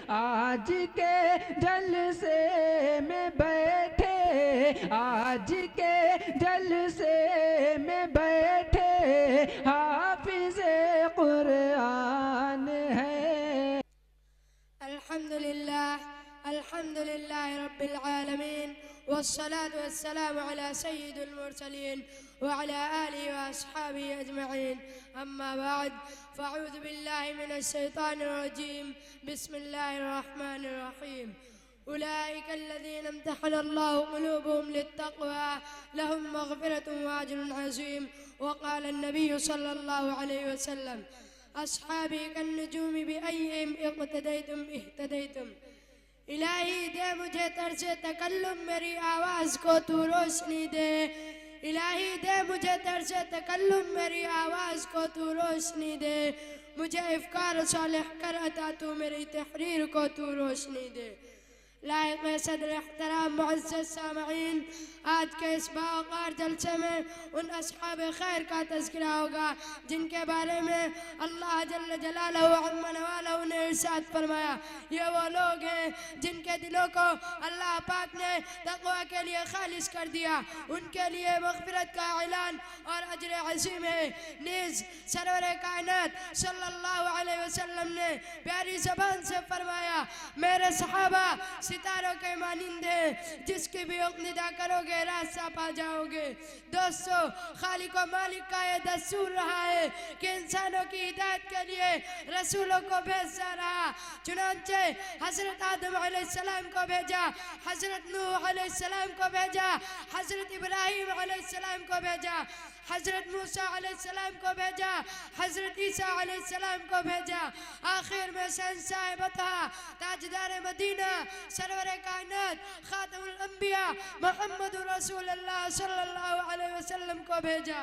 आज के जलसे में बैठे, आज के जलसे में बैठे हाफिज़े कुरान है। अल्हम्दुलिल्लाह रब्बिल आलमीन वस्सलातु वस्सलामु अला सय्यिदिल मुरसलीन व अला आलिहि व अस्हाबिहि अजमईन। अम्मा बाद फ़अऊज़ु बिल्लाहि मिनश शैतानिर रजीम। बिस्मिल्लाहिर रहमानिर रहीम। उलाइका अल्लज़ीना इम्तहनल्लाहु क़ुलूबहुम लित्तक़वा लहुम मग़फ़िरतुन व अज्रुन अज़ीम। व क़ाल अन्नबिय्यु सल्लल्लाहु अलैहि वसल्लम अस्हाबी कन्नुजूमि बिअय्यिहिम इक़्तदैतुम इह्तदैतुम। इलाही दे मुझे तर्ज़े तकल्लुम, मेरी आवाज़ को तू रोशनी दे। इलाही दे मुझे तर्ज़े तकल्लुम, मेरी आवाज़ को तू रोशनी दे। मुझे इफ़कार सालिह कर अता तू, मेरी तहरीर को तू रोशनी दे। लायक़ सदर एहतराम मुअज़्ज़ज़ सामईन, आज के इस बावक़ार जलसे में उन अस्हाब खैर का तज़किरा होगा जिनके बारे में अल्लाह जल्ल जलालहु अम्मा नवालहु ने इरशाद फरमाया, ये वो लोग हैं जिनके दिलों को अल्लाह पाक ने तक़वा के लिए खालिस कर दिया। उनके लिए मग़फ़िरत का ऐलान और अजर अज़ीम है। नीज़ सरवर कायनात सल्लल्लाहु अलैहि वसल्लम ने प्यारी ज़बान से फरमाया, मेरे सहाबा सितारों के मानिंदे, जिसकी भी इक़्तिदा करोगे रास्ता पा जाओगे। दोस्तों, खालिक व मालिक का ये दस्तूर रहा है कि इंसानों की हिदायत के लिए रसूलों को भेजता रहा। चुनांचे हज़रत आदम अलैहिस्सलाम को भेजा, हज़रत नूह अलैहिस्सलाम को भेजा, हज़रत इब्राहीम अलैहिस्सलाम को भेजा, हज़रत मूसा अलैहिस्सलाम को भेजा, हज़रत ईसा अलैहिस्सलाम को भेजा। आखिर में शहंशाह बता ताजदार मदीना सरवर कायनात खातमुल अंबिया मोहम्मद रसूलुल्लाह सल्लल्लाहु अलैहि वसल्लम को भेजा।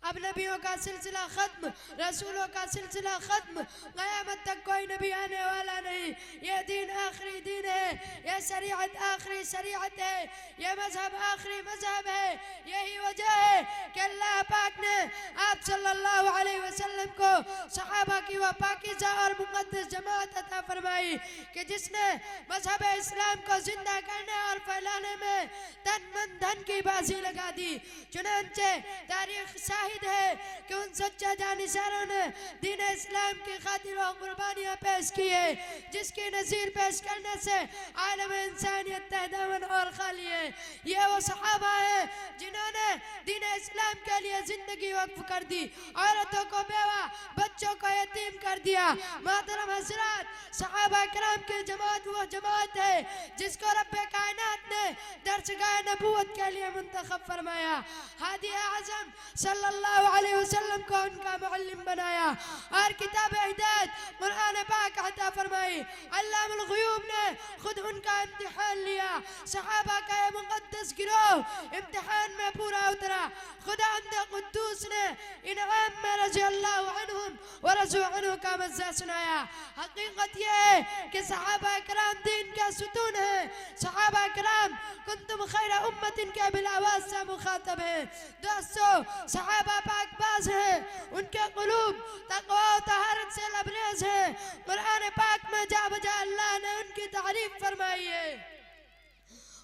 अब नबियों का सिलसिला खत्म, रसूलों का सिलसिला खत्म, क़यामत तक कोई नबी आने वाला नहीं। ये दीन आखिरी दीन है, ये शरीयत आखिरी शरीयत है, ये मजहब आखिरी मजहब है। यही वजह है कि अल्लाह पाक ने आप सल्लल्लाहु अलैहि वसल्लम को सहाबा की वह पाकीज़ा और मुक़द्दस जमात अता फरमाई कि जिसने मजहब इस्लाम को जिंदा करने और फैलाने में तन मन धन की बाजी लगा दी। चुनांचे तारीख है कि उन सच्चा जानिसारों ने दीन इस्लाम की खातिर और कुर्बानियां पेश की है, जिसकी नज़ीर पेश करने से आलम इंसानियत तहदावन और खाली है। ये वो सहाबा है जिन्होंने दीन इस्लाम के लिए जिंदगी वक्फ कर दी, औरतों को बेवा, बच्चों को यतीम कर दिया। मोहतरम हज़रात, सहाबा किराम की जमात वो जमात है जिसको रब्बे कायनात ने दर्जगाह नबूवत के लिए मुंतखब फरमाया। हादी आज़म सल्लल्लाहु अलैहि वसल्लम को उनका मुअल्लिम बनाया और किताब हिदायत कुरान पाक अता फरमाई। अल्लामुल ग़ुयूब ने खुद उनका इम्तिहान लिया। सहाबा का ये मुक़द्दस गिरोह इम्तिहान में पूरा उतरा। खुदावंद कुद्दूस ने इनाम में रज़ियल्लाहु अन्हुम व रज़ू अन्हु का मज़्ज़ा सुनाया। हकीकत ये है कि सहाबा किराम दीन का सुतून है। सहाबा किराम कुंतुम खैरा उम्मतिन के बिलावाज़ से मुखातब है। दोस्तों, सहाबा पाकबाज़ हैं, उनके क़ुलूब तक़वा और तहारत से लबरेज़ हैं। कुरान पाक में जा बजा अल्लाह ने उनकी तारीफ़ फरमाई है।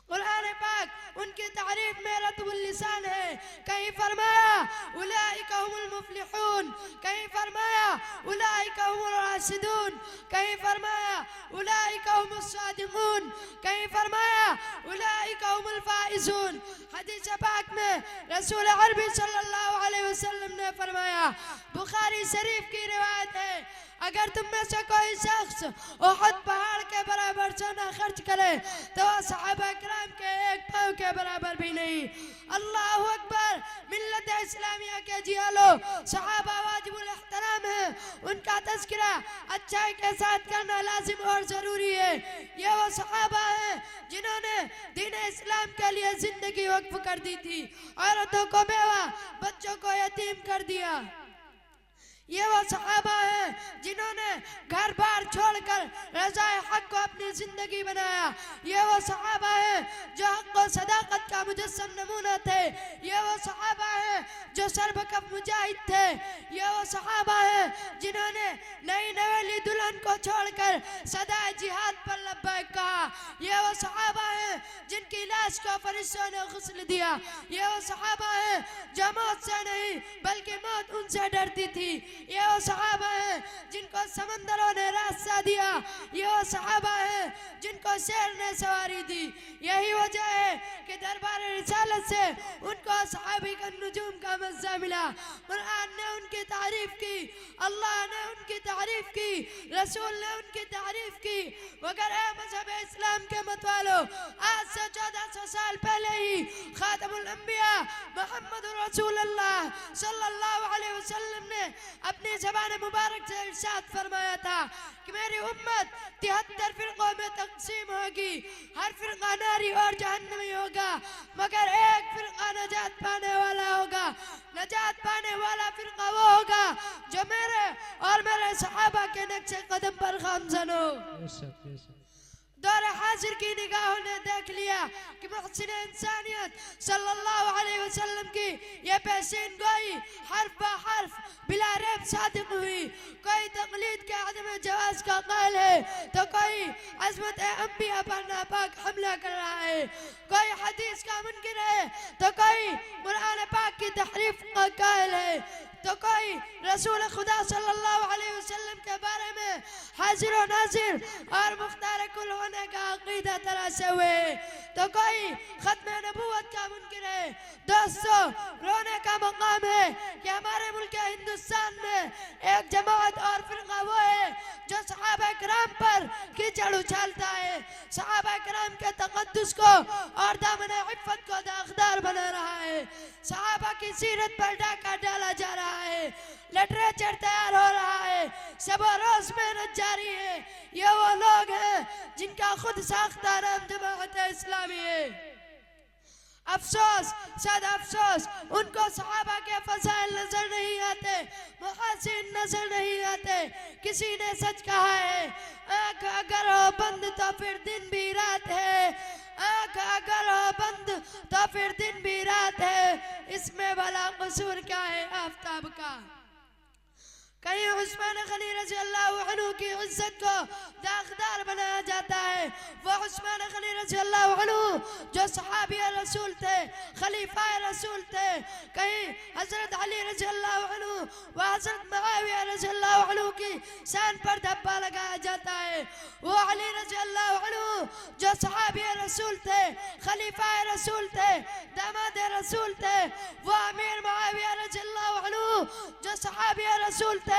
कुरान पाक उनकी तारीफ में रतबुल लिसान है। कहीं फरमाया उलाइका हुमुल मुफ्लिहून, कहीं फरमाया उलाइका हुमुर राशिदून, कहीं फरमाया उलाइका हुमुस सादिक़ून, कहीं फरमाया उलाइका हुमुल फाइज़ून। हदीस पाक में रसूल अरबी सल्लल्लाहु अलैहि वसल्लम ने फरमाया, बुखारी शरीफ की रिवायत है, अगर तुम में से कोई शख्स उहद पहाड़ के बराबर सोना खर्च करे तो सहाबा किराम के एक पाँव के बराबर भी नहीं। अल्लाहु अकबर। मिल्लत इस्लामिया के जियालो, सहाबा वाजिबुल एहतराम है, उनका तज़किरा अच्छाई के साथ करना लाजिम और ज़रूरी है। ये वो सहाबा हैं जिन्होंने दीन इस्लाम के लिए ज़िंदगी वक्फ कर दी थी, औरतों को बेवा, बच्चों को यतीम कर दिया। ये वो सहाबा हैं जिन्होंने घर बार छोड़कर रज़ाए हक़ को अपनी जिंदगी बनाया। ये वो सहाबा हैं जो हक और सदाकत का मुजस्सम नमूना थे। ये वो सहाबा हैं जो सरबकफ मुजाहिद थे। ये वो सहाबा हैं जिन्होंने नई नवेली दुल्हन को छोड़कर सदा जिहाद पर लब्बैक कहा। ये वो सहाबा हैं जिनकी लाश को फरिश्तों ने गुस्ल दिया। ये वो सहाबा हैं जो मौत से नहीं बल्कि मौत उनसे डरती थी। ये वो सहाबा हैं जिनको समंदरों ने रास्ता दिया। ये वो सहाबा हैं जिनको शेर ने सवारी दी। यही वजह है कि दरबार रिसालत से उनको सहाबी का नुजूम का मज़ा मिला। कुरान ने उनकी तारीफ की, अल्लाह ने उनकी तारीफ की, रसूल ने उनकी तारीफ की। मगर ए मज़हब इस्लाम के मतवालों, आज से 1400 साल पहले ही खातमुल अंबिया मोहम्मद रसूलुल्लाह सल्लल्लाहु अलैहि वसल्लम ने अपनी ज़बान मुबारक से इरशाद फरमाया था कि मेरी उम्मत 73 फिरकों में तकसीम होगी। हर फिरका नारी और जहन्नमी होगा, मगर एक फिरका नजात पाने वाला होगा। नजात पाने वाला फिरका वो होगा जो मेरे और मेरे सहाबा के नक्शे कदम पर गामज़न हो। दौर हाजिर की निगाहों ने देख लिया कि मुहसिन इंसानियत सल्लल्लाहु अलैहि वसल्लम की ये पेशीन गोई हर्फ ब हर्फ बिला रैब सादिक हुई। कोई तकलीद के आदम जवाज का कायल है तो कोई अज़मत अंबिया पर नापाक हमला कर रहा है। कोई हदीस का मुनकिर है तो कोई कुरान पाक की तहरीफ का कायल है, तो कोई रसूल खुदा सल्लल्लाहु अलैहि वसल्लम के बारे में हाजिर व नाजिर और मुख्तार कुल होने का अकीदा तराशे हुए, तो कोई खत्म नबूवत का मुनकिर है। दोस्तों, रोने का मकाम है कि हमारे मुल्क हिंदुस्तान में एक जमात और फिरका वो है जो सहाबा किराम पर कीचड़ उछालता है, सहाबा किराम के तक़द्दुस को और दामन इफ़्फ़त को दागदार बना रहा है। सहाबा की सीरत पर डाका डाला जा रहा है, लिटरेचर तैयार हो रहा है, सब रोज मेहनत जारी है। ये वो लोग हैं जिनका खुद साख्ता नाम जमाअत इस्लामी है। अफसोस, सद अफसोस, उनको सहाबा के फज़ाइल नजर नहीं आते, मुहासिन नजर नहीं आते। किसी ने सच कहा है, आँख अगर हो बंद तो फिर दिन भी रात है, आँख अगर हो बंद तो फिर दिन भी रात है। इसमें भला कसूर क्या है आफताब का? कहीं उस्मान गनी रज़ी अल्लाह अन्हु की इज्जत को दागदार बनाया जाता है। वो उस्मान गनी रज़ी अल्लाह अन्हु जो सहाबी रसूल थे, खलीफा रसूल थे। कहीं हजरत अली रज़ी अल्लाह अन्हु व हजरत मुआविया रज़ी अल्लाह अन्हु की शान पर धब्बा लगाया जाता है। वो अली रज़ी अल्लाह अन्हु जो सहाबी रसूल थे, खलीफा रसूल थे, दामाद रसूल थे। वो अमीर मुआविया रज़ी अल्लाह अन्हु जो सहाबी रसूल थे,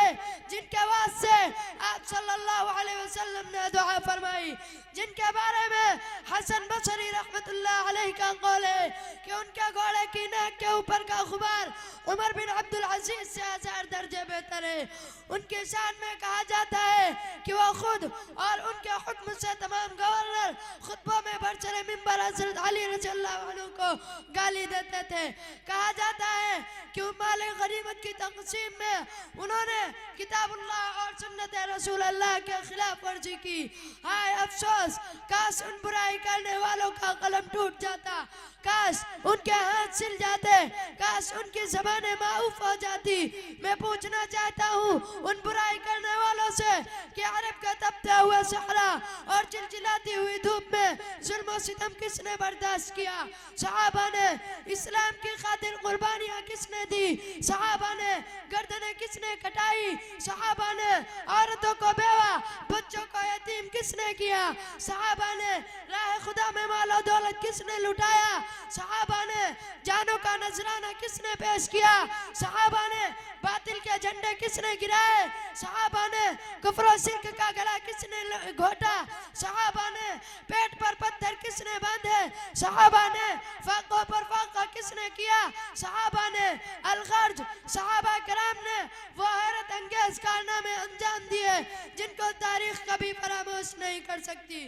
जिनके वास्ते आप सल्लल्लाहु अलैहि वसल्लम ने दुआ फरमाई, जिनके बारे में हसन बसरी रहमतुल्लाह अलैहि का कौल है कि उनके घोड़े की नाक के ऊपर का गुबार उमर बिन अब्दुल अजीज से 1000 दर्जे बेहतर है। उनके शान में कहा जाता है कि वो खुद और उनके हुक्म से तमाम गवर्नर खुतबों में बढ़ मिंबर हजरत अली रज़ी अल्लाह अन्हु को गाली देते थे। कहा जाता है कि माल गनीमत की तक़सीम में उन्होंने किताबुल्लाह और सुन्नत रसूल अल्लाह के खिलाफ वर्जी की। हाय अफसोस, काश उन बुराई करने वालों का कलम टूट जाता, काश उनके हाथ सिल जाते, काश उनकी ज़बानें माऊफ हो जाती। मैं पूछना चाहता हूँ उन बुराई करने वालों से कि अरब के तपते हुए सहरा और चिलचिलाती हुई धूप में जुल्म और सितम किसने बर्दाश्त किया? सहाबा ने। इस्लाम की खातिर कुर्बानियाँ किसने दी? सहाबा ने। गर्दनें किसने कटाई? सहाबा ने। औरतों को बेवा, बच्चों को यतीम किसने किया? सहाबा ने। राह खुदा में मालो दौलत किसने लुटाया? सहाबा ने। जानों का नजराना किसने पेश किया? सहाबा ने। बातिल के झंडे किसने गिराए? सहाबा ने। कुफ्र और शिर्क का गला किसने घोटा? सहाबा ने। पेट पर पत्थर किसने बांधे? सहाबा ने। फाकों पर फाका किसने किया? सहाबा ने। अलगर्ज सहाबा कराम ने वो हैरत अंगेज कारनामे अंजाम दिए जिनको तारीख कभी फरामोश नहीं कर सकती।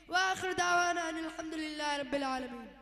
वाखिर दावाना अनिल हम्दुलिल्लाहि रब्बिल आलमीन।